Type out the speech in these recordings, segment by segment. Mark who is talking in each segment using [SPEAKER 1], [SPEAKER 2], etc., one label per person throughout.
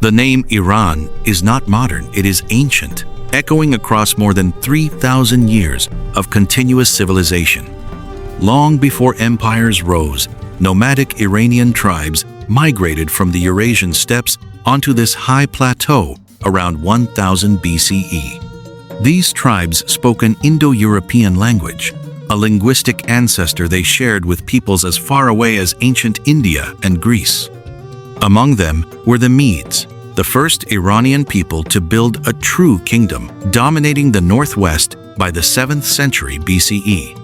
[SPEAKER 1] The name Iran is not modern, it is ancient, echoing across more than 3,000 years of continuous civilization. Long before empires rose, nomadic Iranian tribes migrated from the Eurasian steppes onto this high plateau around 1000 BCE. These tribes spoke an Indo-European language, a linguistic ancestor they shared with peoples as far away as ancient India and Greece. Among them were the Medes, the first Iranian people to build a true kingdom, dominating the northwest by the 7th century BCE.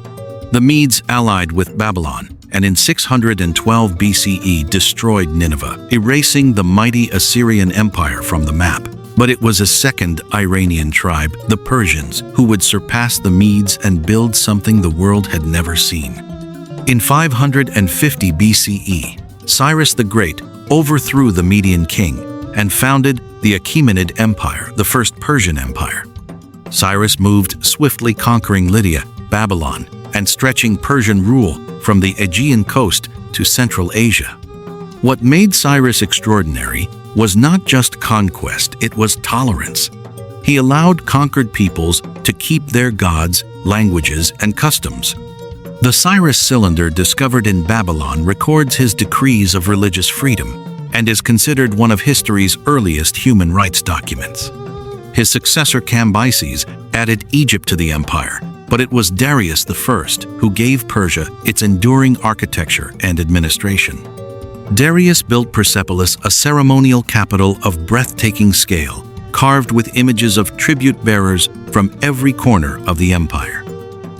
[SPEAKER 1] The Medes allied with Babylon, and in 612 BCE destroyed Nineveh, erasing the mighty Assyrian Empire from the map. But it was a second Iranian tribe, the Persians, who would surpass the Medes and build something the world had never seen. In 550 BCE, Cyrus the Great overthrew the Median king and founded the Achaemenid Empire, the first Persian empire. Cyrus moved swiftly, conquering Lydia, Babylon, and stretching Persian rule from the Aegean coast to Central Asia. What made Cyrus extraordinary was not just conquest, it was tolerance. He allowed conquered peoples to keep their gods, languages, and customs. The Cyrus Cylinder discovered in Babylon records his decrees of religious freedom and is considered one of history's earliest human rights documents. His successor Cambyses added Egypt to the empire, but it was Darius I who gave Persia its enduring architecture and administration. Darius built Persepolis, a ceremonial capital of breathtaking scale, carved with images of tribute-bearers from every corner of the empire.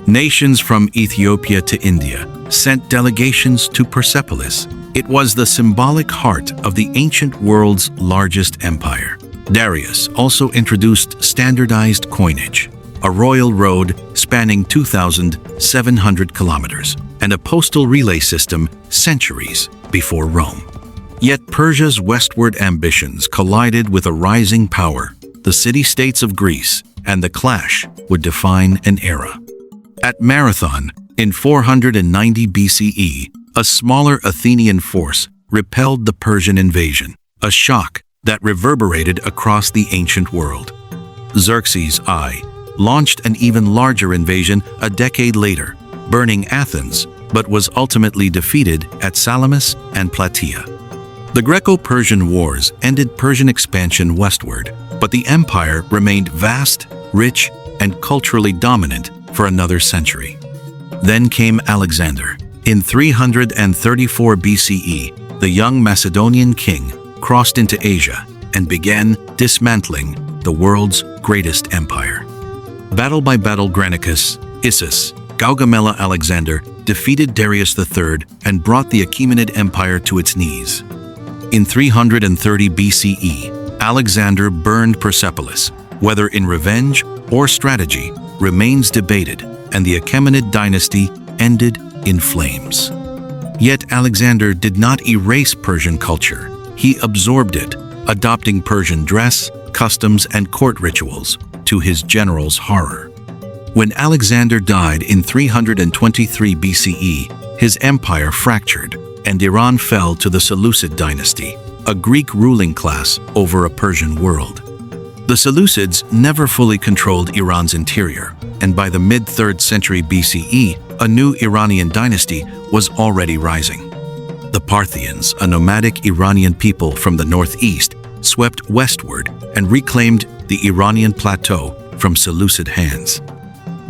[SPEAKER 1] Nations from Ethiopia to India sent delegations to Persepolis. It was the symbolic heart of the ancient world's largest empire. Darius also introduced standardized coinage, a royal road spanning 2,700 kilometers, and a postal relay system centuries before Rome. Yet Persia's westward ambitions collided with a rising power, the city-states of Greece, and the clash would define an era. At Marathon, in 490 BCE, a smaller Athenian force repelled the Persian invasion, a shock that reverberated across the ancient world. Xerxes I launched an even larger invasion a decade later, burning Athens, but was ultimately defeated at Salamis and Plataea. The Greco-Persian Wars ended Persian expansion westward, but the empire remained vast, rich, and culturally dominant for another century. Then came Alexander. In 334 BCE, the young Macedonian king crossed into Asia and began dismantling the world's greatest empire. Battle by battle, Granicus, Issus, Gaugamela Alexander defeated Darius III and brought the Achaemenid Empire to its knees. In 330 BCE, Alexander burned Persepolis. Whether in revenge or strategy remains debated, and the Achaemenid dynasty ended in flames. Yet Alexander did not erase Persian culture. He absorbed it, adopting Persian dress, customs, and court rituals, to his generals' horror. When Alexander died in 323 BCE, his empire fractured, and Iran fell to the Seleucid dynasty, a Greek ruling class over a Persian world. The Seleucids never fully controlled Iran's interior, and by the mid-3rd century BCE, a new Iranian dynasty was already rising. The Parthians, a nomadic Iranian people from the northeast, swept westward and reclaimed the Iranian plateau from Seleucid hands.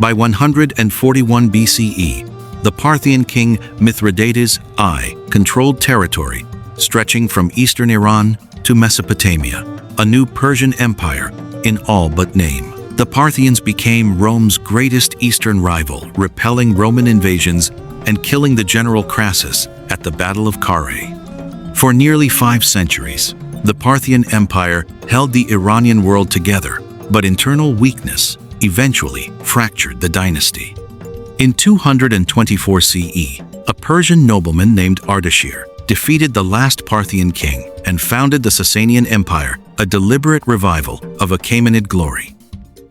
[SPEAKER 1] By 141 BCE, the Parthian king Mithridates I controlled territory stretching from eastern Iran to Mesopotamia, a new Persian empire in all but name. The Parthians became Rome's greatest eastern rival, repelling Roman invasions and killing the general Crassus at the Battle of Carrhae. For nearly 5 centuries, the Parthian Empire held the Iranian world together, but internal weakness eventually fractured the dynasty. In 224 CE, a Persian nobleman named Ardashir defeated the last Parthian king and founded the Sasanian Empire, a deliberate revival of Achaemenid glory.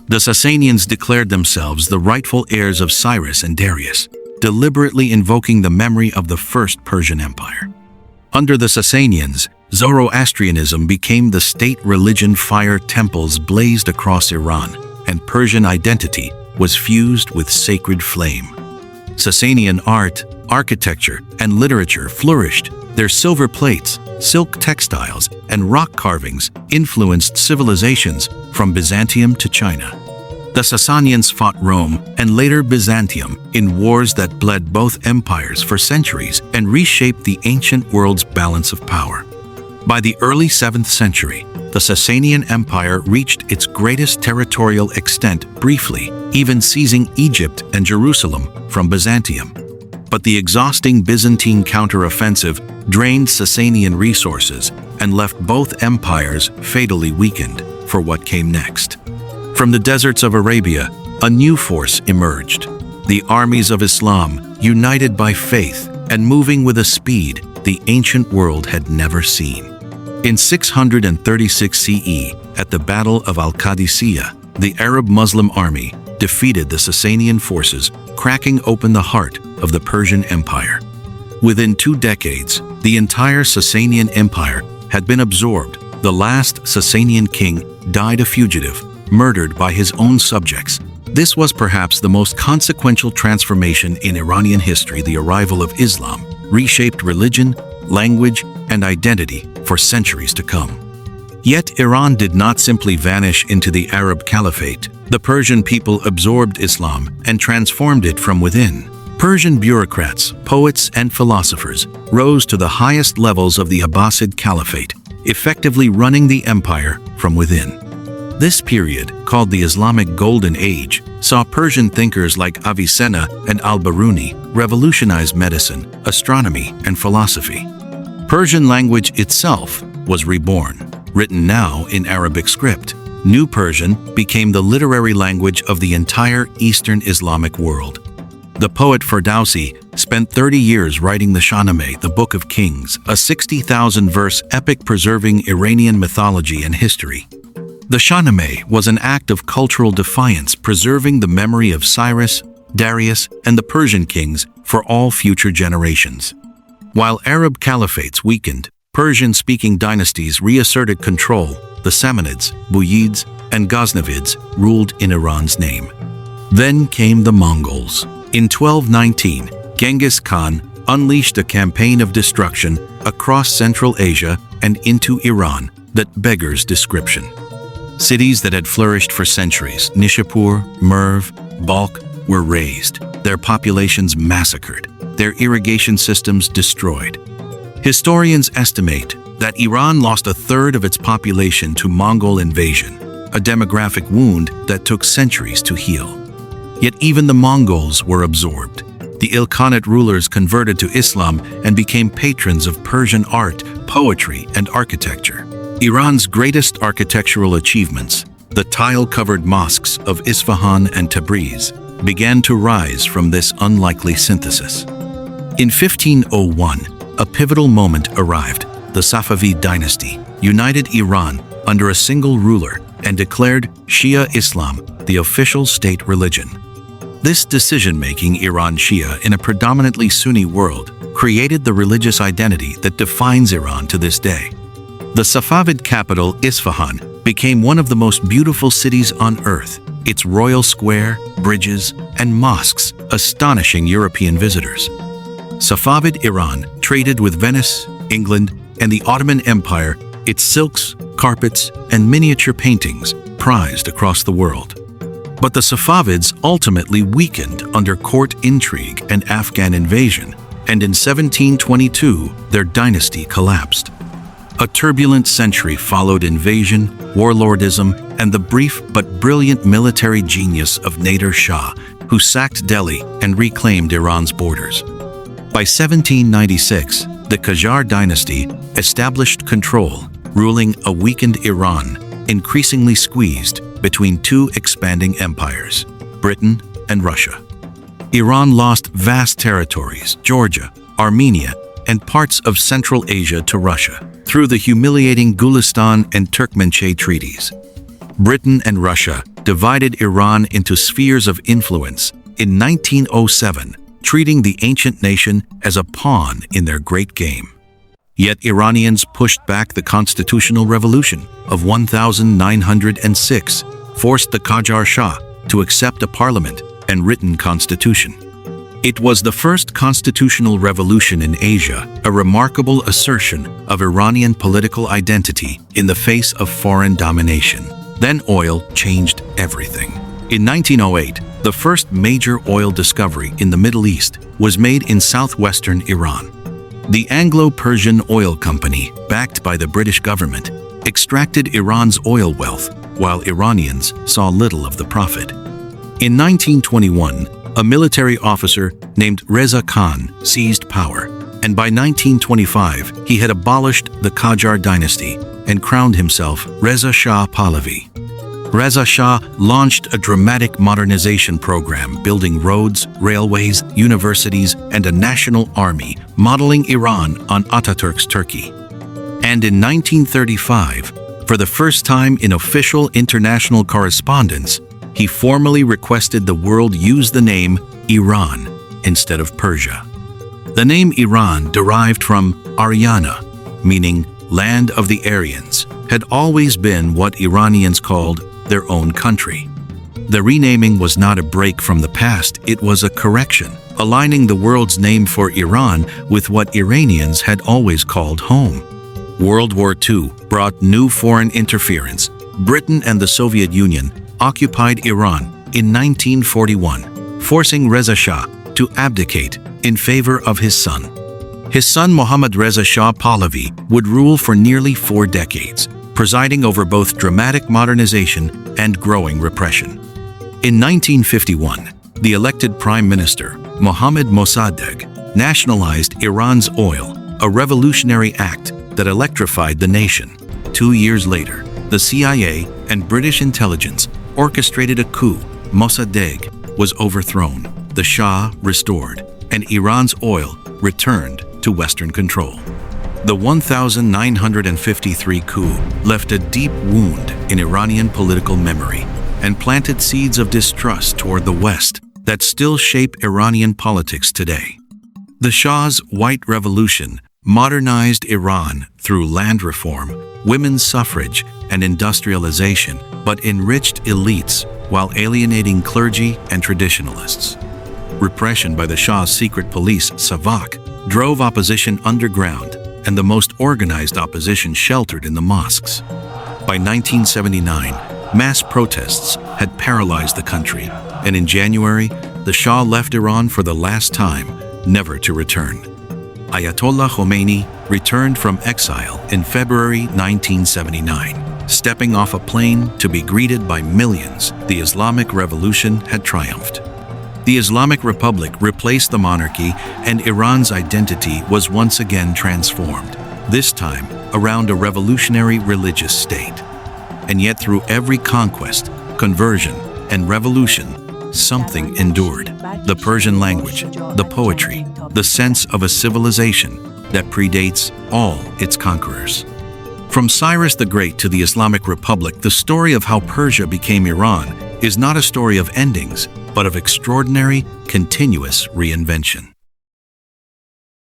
[SPEAKER 1] The Sasanians declared themselves the rightful heirs of Cyrus and Darius, deliberately invoking the memory of the First Persian Empire. Under the Sasanians, Zoroastrianism became the state religion. Fire temples blazed across Iran, and Persian identity was fused with sacred flame. Sasanian art, architecture, and literature flourished. Their silver plates, silk textiles, and rock carvings influenced civilizations from Byzantium to China. The Sasanians fought Rome and later Byzantium in wars that bled both empires for centuries and reshaped the ancient world's balance of power. By the early 7th century, the Sasanian Empire reached its greatest territorial extent briefly, even seizing Egypt and Jerusalem from Byzantium. But the exhausting Byzantine counteroffensive drained Sasanian resources and left both empires fatally weakened for what came next. From the deserts of Arabia, a new force emerged. The armies of Islam, united by faith and moving with a speed the ancient world had never seen. In 636 CE, at the Battle of Al-Qadisiyah, the Arab Muslim army defeated the Sasanian forces, cracking open the heart of the Persian Empire. Within 2 decades, the entire Sasanian Empire had been absorbed. The last Sasanian king died a fugitive, murdered by his own subjects. This was perhaps the most consequential transformation in Iranian history. The arrival of Islam reshaped religion, language, and identity for centuries to come. Yet Iran did not simply vanish into the Arab Caliphate. The Persian people absorbed Islam and transformed it from within. Persian bureaucrats, poets, and philosophers rose to the highest levels of the Abbasid Caliphate, effectively running the empire from within. This period, called the Islamic Golden Age, saw Persian thinkers like Avicenna and al-Biruni revolutionize medicine, astronomy, and philosophy. Persian language itself was reborn, written now in Arabic script. New Persian became the literary language of the entire Eastern Islamic world. The poet Ferdowsi spent 30 years writing the Shahnameh, the Book of Kings, a 60,000-verse epic preserving Iranian mythology and history. The Shahnameh was an act of cultural defiance, preserving the memory of Cyrus, Darius, and the Persian kings for all future generations. While Arab caliphates weakened, Persian-speaking dynasties reasserted control. The Samanids, Buyids, and Ghaznavids ruled in Iran's name. Then came the Mongols. In 1219, Genghis Khan unleashed a campaign of destruction across Central Asia and into Iran that beggars description. Cities that had flourished for centuries, Nishapur, Merv, Balkh, were razed, their populations massacred, their irrigation systems destroyed. Historians estimate that Iran lost 1/3 of its population to Mongol invasion, a demographic wound that took centuries to heal. Yet even the Mongols were absorbed. The Ilkhanate rulers converted to Islam and became patrons of Persian art, poetry, and architecture. Iran's greatest architectural achievements, the tile-covered mosques of Isfahan and Tabriz, began to rise from this unlikely synthesis. In 1501, a pivotal moment arrived. The Safavid dynasty united Iran under a single ruler and declared Shia Islam the official state religion. This decision-making Iran Shia in a predominantly Sunni world created the religious identity that defines Iran to this day. The Safavid capital, Isfahan, became one of the most beautiful cities on earth, its royal square, bridges, and mosques astonishing European visitors. Safavid Iran traded with Venice, England, and the Ottoman Empire, its silks, carpets, and miniature paintings prized across the world. But the Safavids ultimately weakened under court intrigue and Afghan invasion, and in 1722 their dynasty collapsed. A turbulent century followed invasion, warlordism, and the brief but brilliant military genius of Nader Shah, who sacked Delhi and reclaimed Iran's borders. By 1796, the Qajar dynasty established control, ruling a weakened Iran, increasingly squeezed between two expanding empires, Britain and Russia. Iran lost vast territories, Georgia, Armenia, and parts of Central Asia to Russia, through the humiliating Gulistan and Turkmenchay treaties. Britain and Russia divided Iran into spheres of influence in 1907, treating the ancient nation as a pawn in their great game. Yet Iranians pushed back the constitutional revolution of 1906, forced the Qajar Shah to accept a parliament and written constitution. It was the first constitutional revolution in Asia, a remarkable assertion of Iranian political identity in the face of foreign domination. Then oil changed everything. In 1908, the first major oil discovery in the Middle East was made in southwestern Iran. The Anglo-Persian Oil Company, backed by the British government, extracted Iran's oil wealth, while Iranians saw little of the profit. In 1921, a military officer named Reza Khan seized power, and by 1925 he had abolished the Qajar dynasty and crowned himself Reza Shah Pahlavi. Reza Shah launched a dramatic modernization program, building roads, railways, universities, and a national army, modeling Iran on Ataturk's Turkey. And in 1935, for the first time in official international correspondence, he formally requested the world use the name Iran instead of Persia. The name Iran, derived from Aryana, meaning land of the Aryans, had always been what Iranians called their own country. The renaming was not a break from the past, it was a correction, aligning the world's name for Iran with what Iranians had always called home. World War II brought new foreign interference. Britain and the Soviet Union occupied Iran in 1941, forcing Reza Shah to abdicate in favor of his son. His son Mohammad Reza Shah Pahlavi would rule for nearly 4 decades, presiding over both dramatic modernization and growing repression. In 1951, the elected Prime Minister, Mohammad Mossadegh, nationalized Iran's oil, a revolutionary act that electrified the nation. 2 years later, the CIA and British intelligence orchestrated a coup. Mossadegh was overthrown, the Shah restored, and Iran's oil returned to Western control. The 1953 coup left a deep wound in Iranian political memory and planted seeds of distrust toward the West that still shape Iranian politics today. The Shah's White Revolution modernized Iran through land reform, women's suffrage, and industrialization, but enriched elites while alienating clergy and traditionalists. Repression by the Shah's secret police, Savak, drove opposition underground, and the most organized opposition sheltered in the mosques. By 1979, mass protests had paralyzed the country, and in January, the Shah left Iran for the last time, never to return. Ayatollah Khomeini returned from exile in February 1979. Stepping off a plane to be greeted by millions, the Islamic Revolution had triumphed. The Islamic Republic replaced the monarchy, and Iran's identity was once again transformed, this time around a revolutionary religious state. And yet through every conquest, conversion, and revolution, something endured. The Persian language, the poetry, the sense of a civilization that predates all its conquerors. From Cyrus the Great to the Islamic Republic, the story of how Persia became Iran is not a story of endings, but of extraordinary, continuous reinvention.